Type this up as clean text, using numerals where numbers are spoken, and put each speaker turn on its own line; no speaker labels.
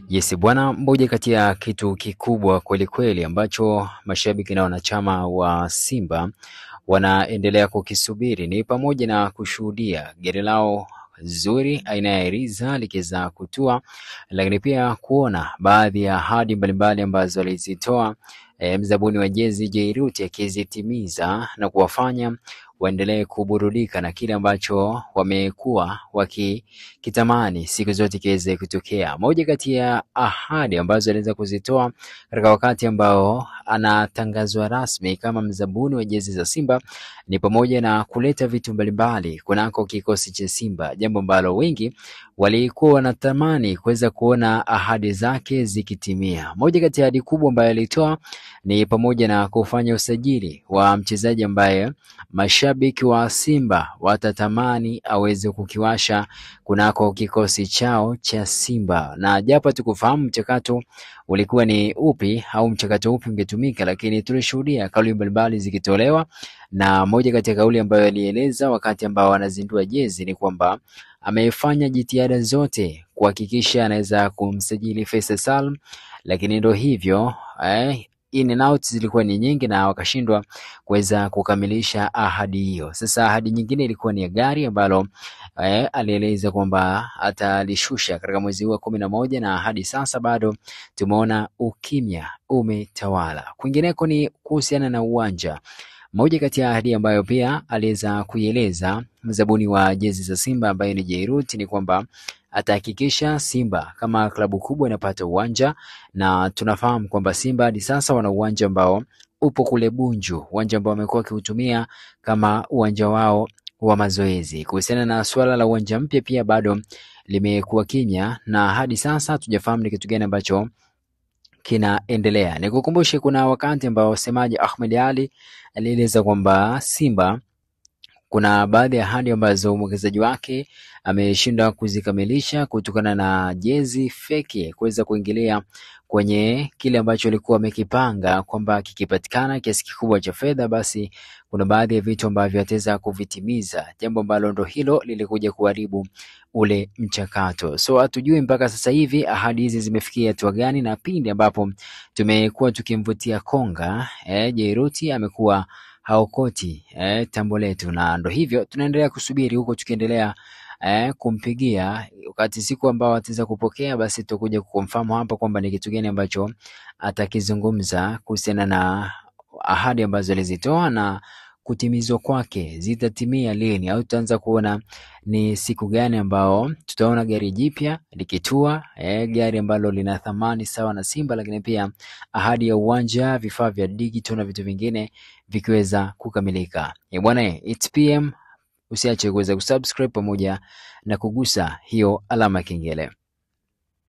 Yes bwana, mmoja kati ya kitu kikubwa kweli kweli ambacho mashabiki na wanachama wa Simba wanaendelea kukisubiri ni pamoja na kushuhudia gari lao zuri aina ya Eriza likiweza kutua, lakini pia kuona baadhi ya ahadi mbalimbali ambazo alizitoa mzabuni wa jezi Jairuti akizitimiza na kuwafanya waendelee kuburudika na kile ambacho wamekuwa wakitamani siku zote kiweze kutokea. Moja kati ya ahadi ambazo aliweza kuzitoa katika wakati ambao anatangazwa rasmi kama mzabuni wa jezi za Simba ni pamoja na kuleta vitu mbalimbali kunako kikosi cha Simba, jambo ambalo wengi walikuwa wanatamani kuweza kuona ahadi zake zikitimia. Moja kati ya ahadi kubwa ambayo alitoa ni pamoja na kufanya usajili wa mchezaji ambaye mashabiki wa Simba watatamani aweze kukiwasha kunako kikosi chao cha Simba. Na japo tukufahamu mchakato ulikuwa ni upi au mchakato upi ungetumika, lakini tulishuhudia kauli mbalimbali zikitolewa, na moja kati ya kauli ambayo alieleza wakati ambao anazindua jezi ni kwamba amefanya jitihada zote kuhakikisha anaweza kumsajili Faisal Salum, lakini ndio hivyo in and out zilikuwa ni nyingi na wakashindwa kuweza kukamilisha ahadi hiyo. Sasa ahadi nyingine ilikuwa ni ya gari ambalo alieleza kwamba atalishusha katika mwezi huu wa 11, na hadi sasa bado tumeona ukimya umetawala. Kwingineko ni kuhusiana na uwanja. Moja kati ya ahadi ambayo pia aliweza kuieleza mzabuni wa jezi za Simba ambaye ni Jairuti ni kwamba atahakikisha Simba kama klabu kubwa inapata uwanja, na tunafahamu kwamba Simba hadi sasa wana uwanja ambao upo kule Bunju, uwanja ambao wamekuwa wakiutumia kama uwanja wao wa mazoezi. Kuhusiana na swala la uwanja mpya pia bado limekuwa kimya, na hadi sasa hatujafahamu ni kitu gani ambacho kinaendelea. Nikukumbushe kuna wakati ambao semaji Ahmed Ali alieleza kwamba Simba kuna baadhi ya ahadi ambazo mwekezaji wake ameshindwa kuzikamilisha kutokana na jezi feki kuweza kuingilia kwenye kile ambacho alikuwa amekipanga kwamba kikipatikana kiasi kikubwa cha fedha, basi kuna baadhi ya vitu ambavyo ataweza kuvitimiza, jambo ambalo ndo hilo lilikuja kuharibu ule mchakato. So hatujui mpaka sasa hivi ahadi hizi zimefikia hatua gani, na pindi ambapo tumekuwa tukimvutia konga Jairuti amekuwa haokoti tambo letu, na ndo hivyo tunaendelea kusubiri huko tukiendelea kumpigia. Wakati siku ambao ataweza kupokea, basi tutakuja kukonfirm hapa kwamba ni kitu gani ambacho atakizungumza kuhusiana na ahadi ambazo alizitoa na kutimizwa kwake zitatimia lini, au tutaanza kuona ni siku gani ambao tutaona gari jipya likitua, gari ambalo lina thamani sawa na Simba, lakini pia ahadi ya uwanja, vifaa vya digital na vitu vingine vikiweza kukamilika. Bwana, it's PM, usiache kuweza kusubscribe pamoja na kugusa hiyo alama kengele.